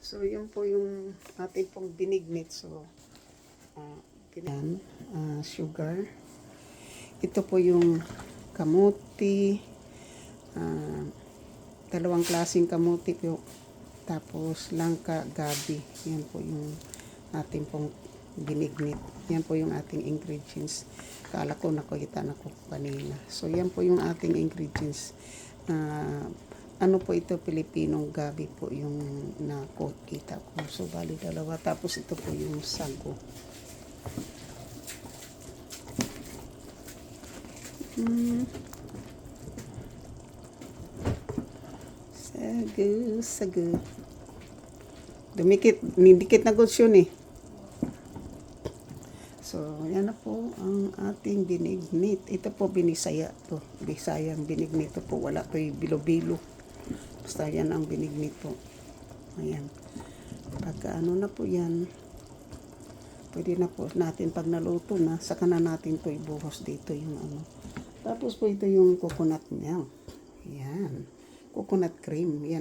So, yun po yung ating pong binignit. So, sugar. Ito po yung kamuti. Dalawang klaseng kamuti po. Tapos, langka, gabi. Yan po yung ating pong binignit. Yan po yung ating ingredients. Kala ko nakita na ko kanina. So, yan po yung ating ingredients. Ano po ito, Pilipinong gabi po yung nakita ko. So, bali dalawa. Tapos, ito po yung sago. Sago. Nidikit na gusto yun eh. So, yan na po ang ating binignit. Ito po binisaya to. Bisayang binignit po. Wala po yung bilo-bilo. Basta yan ang binignit po. Ayan. Pagka ano na po yan, pwede na po natin pag naluto na, saka na natin po ibuhos dito yung ano. Tapos po ito yung coconut milk. Yan. Coconut cream. Yan.